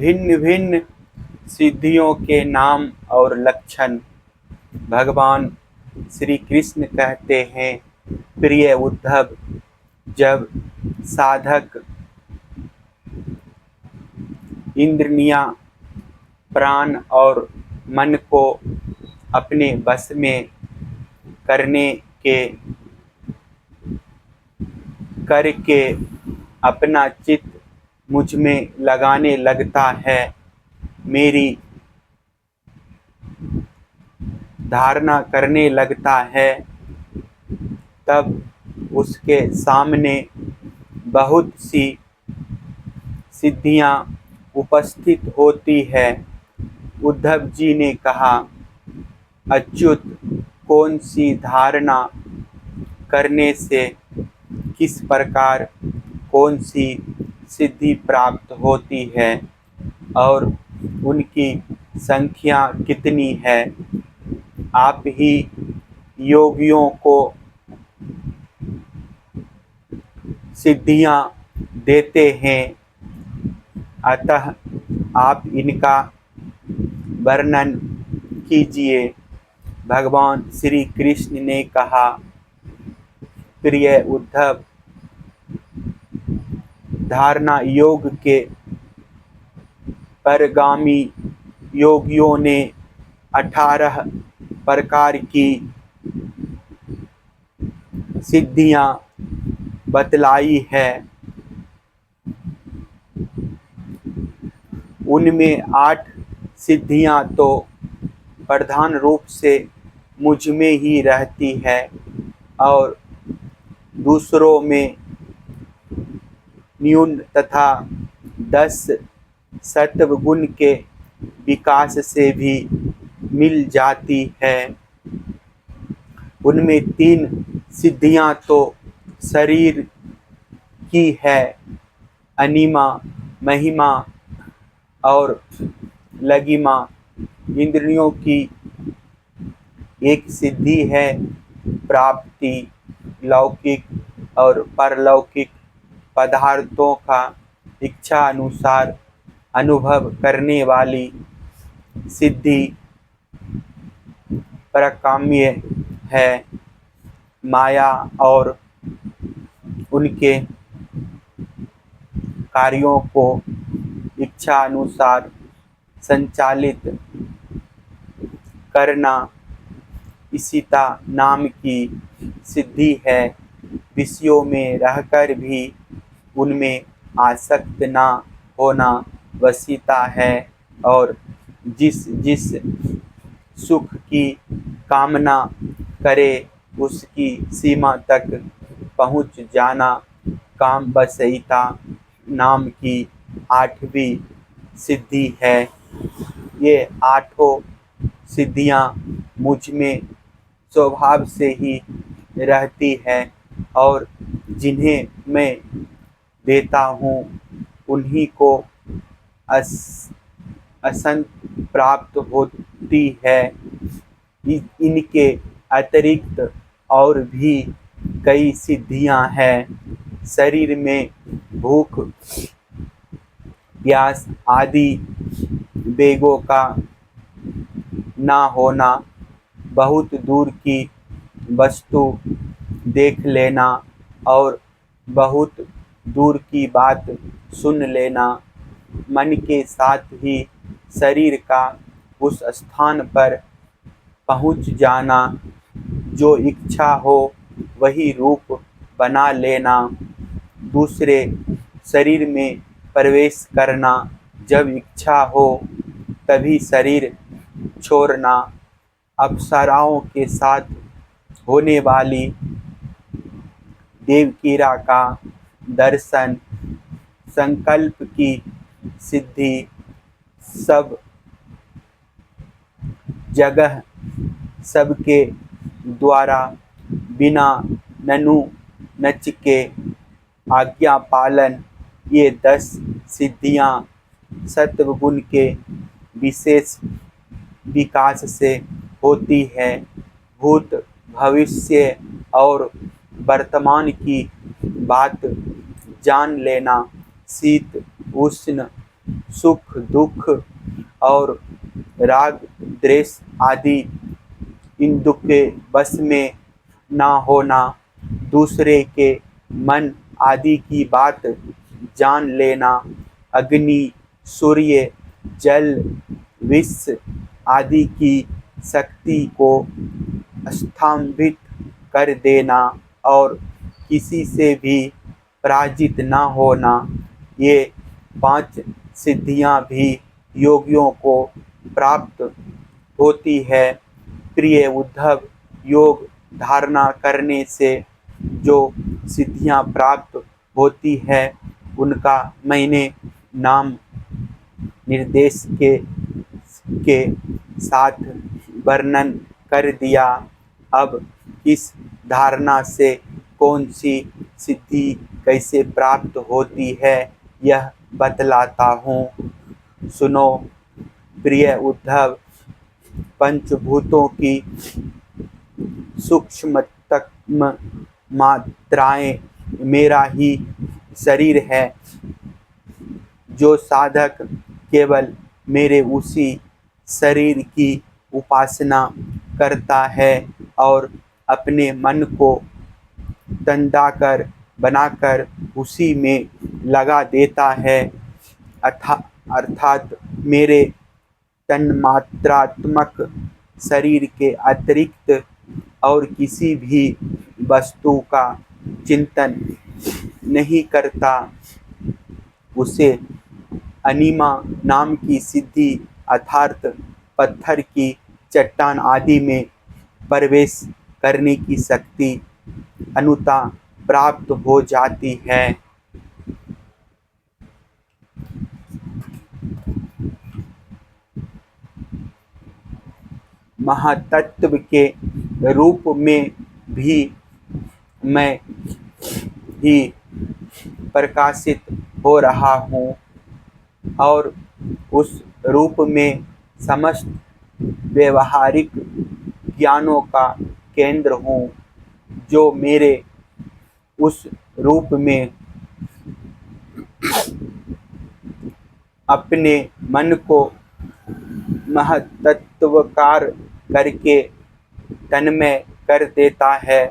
भिन्न भिन्न सिद्धियों के नाम और लक्षण भगवान श्री कृष्ण कहते हैं, प्रिय उद्धव, जब साधक इंद्रियां, प्राण और मन को अपने बस में करके अपना चित्त मुझ में लगाने लगता है, मेरी धारणा करने लगता है, तब उसके सामने बहुत सी सिद्धियां उपस्थित होती है। उद्धव जी ने कहा, अच्युत, कौन सी धारणा करने से किस प्रकार कौन सी सिद्धि प्राप्त होती है और उनकी संख्या कितनी है? आप ही योगियों को सिद्धियां देते हैं, अतः आप इनका वर्णन कीजिए। भगवान श्री कृष्ण ने कहा, प्रिय उद्धव, धारणा योग के परगामी योगियों ने 18 प्रकार की सिद्धियां बतलाई है। उनमें 8 सिद्धियां तो प्रधान रूप से मुझ में ही रहती है और दूसरों में न्यून तथा 10 सत्व गुण के विकास से भी मिल जाती है। उनमें 3 सिद्धियां तो शरीर की है, अनिमा, महिमा और लगिमा। इंद्रियों की एक सिद्धि है प्राप्ति, लौकिक और परलौकिक पदार्थों का इच्छा अनुसार अनुभव करने वाली सिद्धि प्रकाम्य है। माया और उनके कार्यों को इच्छा अनुसार संचालित करना ईशिता नाम की सिद्धि है। विषयों में रहकर भी उनमें आसक्त ना होना वशीता है और जिस जिस सुख की कामना करे उसकी सीमा तक पहुँच जाना काम वशीता नाम की 8वीं सिद्धि है। ये 8 सिद्धियां मुझ में स्वभाव से ही रहती है और जिन्हें मैं देता हूँ उन्हीं को असंत प्राप्त होती है। इनके अतिरिक्त और भी कई सिद्धियां हैं। शरीर में भूख, प्यास आदि वेगों का ना होना, बहुत दूर की वस्तु देख लेना और बहुत दूर की बात सुन लेना, मन के साथ ही शरीर का उस स्थान पर पहुंच जाना, जो इच्छा हो वही रूप बना लेना, दूसरे शरीर में प्रवेश करना, जब इच्छा हो तभी शरीर छोड़ना, अप्सराओं के साथ होने वाली देवकीरा का दर्शन, संकल्प की सिद्धि, सब जगह सबके द्वारा बिना ननु नच के आज्ञा पालन, ये 10 सिद्धियां सत्वगुण के विशेष विकास से होती है। भूत, भविष्य और वर्तमान की बात जान लेना, शीत, उष्ण, सुख दुख और राग द्वेष आदि इन दुख के बस में ना होना, दूसरे के मन आदि की बात जान लेना, अग्नि सूर्य जल विष आदि की शक्ति को स्तंभित कर देना और किसी से भी पराजित न होना, ये 5 सिद्धियां भी योगियों को प्राप्त होती है। प्रिय उद्धव, योग धारणा करने से जो सिद्धियां प्राप्त होती है उनका मैंने नाम निर्देश के साथ वर्णन कर दिया। अब इस धारणा से कौन सी सिद्धि कैसे प्राप्त होती है यह बतलाता हूँ, सुनो। प्रिय उद्धव, पंचभूतों की सूक्ष्मतम मात्राएं मेरा ही शरीर है। जो साधक केवल मेरे उसी शरीर की उपासना करता है और अपने मन को तंदाकर बनाकर उसी में लगा देता है, अर्थात मेरे तन्मात्रात्मक शरीर के अतिरिक्त और किसी भी वस्तु का चिंतन नहीं करता, उसे अनिमा नाम की सिद्धि अर्थात पत्थर की चट्टान आदि में प्रवेश करने की शक्ति अनुता प्राप्त हो जाती है। महातत्व के रूप में भी मैं ही प्रकाशित हो रहा हूँ और उस रूप में समस्त व्यवहारिक ज्ञानों का केंद्र हूँ। जो मेरे उस रूप में अपने मन को महत्त्वकार करके तन्मय कर देता है,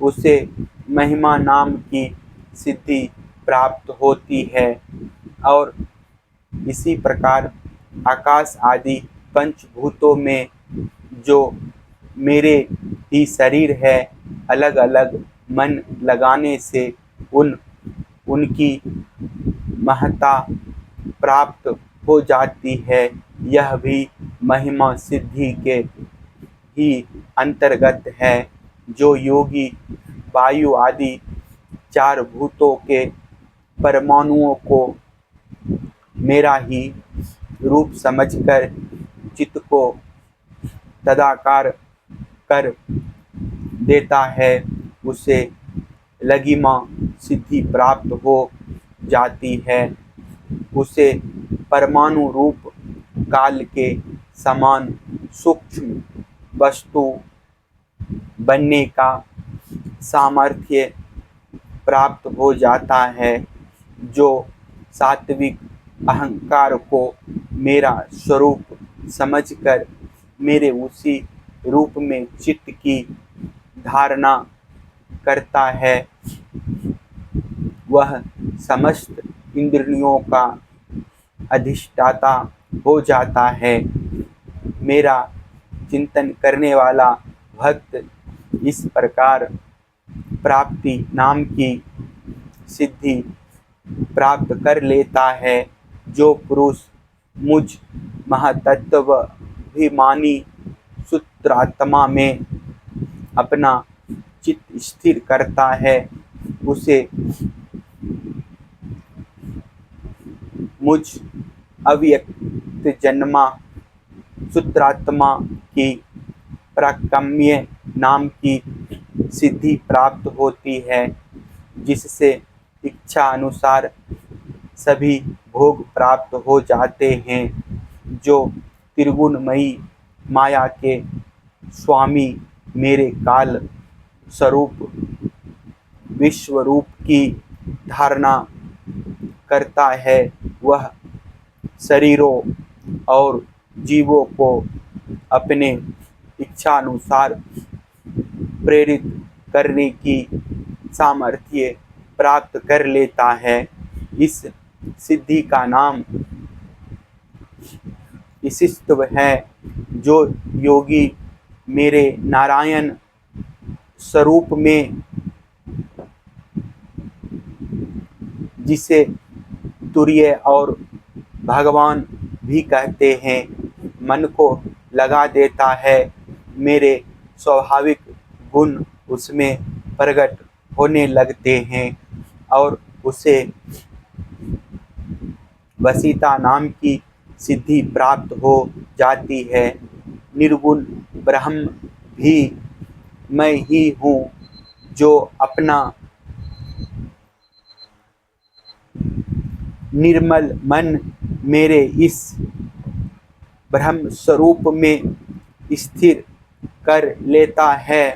उसे महिमा नाम की सिद्धि प्राप्त होती है। और इसी प्रकार आकाश आदि पंचभूतों में जो मेरे ही शरीर है, अलग अलग मन लगाने से उनकी महत्ता प्राप्त हो जाती है। यह भी महिमा सिद्धि के ही अंतर्गत है। जो योगी वायु आदि 4 भूतों के परमाणुओं को मेरा ही रूप समझकर चित्त को तदाकार कर देता है, उसे लघिमा सिद्धि प्राप्त हो जाती है। उसे परमाणु रूप काल के समान सूक्ष्म वस्तु बनने का सामर्थ्य प्राप्त हो जाता है। जो सात्विक अहंकार को मेरा स्वरूप समझकर मेरे उसी रूप में चित्त की धारणा करता है, वह समस्त इंद्रियों का अधिष्ठाता हो जाता है। मेरा चिंतन करने वाला भक्त इस प्रकार प्राप्ति नाम की सिद्धि प्राप्त कर लेता है। जो पुरुष मुझ महतत्वाभिमानी सूत्रात्मा में अपना चित्त स्थिर करता है, उसे मुझ अव्यक्त जन्मा सूत्रात्मा की प्राकम्य नाम की सिद्धि प्राप्त होती है, जिससे इच्छा अनुसार सभी भोग प्राप्त हो जाते हैं। जो त्रिगुणमयी माया के स्वामी मेरे काल स्वरूप विश्वरूप की धारणा करता है, वह शरीरों और जीवों को अपने इच्छानुसार प्रेरित करने की सामर्थ्य प्राप्त कर लेता है। इस सिद्धि का नाम ईशित्व है। जो योगी मेरे नारायण स्वरूप में, जिसे तुर्य और भगवान भी कहते हैं, मन को लगा देता है, मेरे स्वाभाविक गुण उसमें प्रकट होने लगते हैं और उसे वसीता नाम की सिद्धि प्राप्त हो जाती है। निर्गुण ब्रह्म भी मैं ही हूँ, जो अपना निर्मल मन मेरे इस ब्रह्म स्वरूप में स्थिर कर लेता है।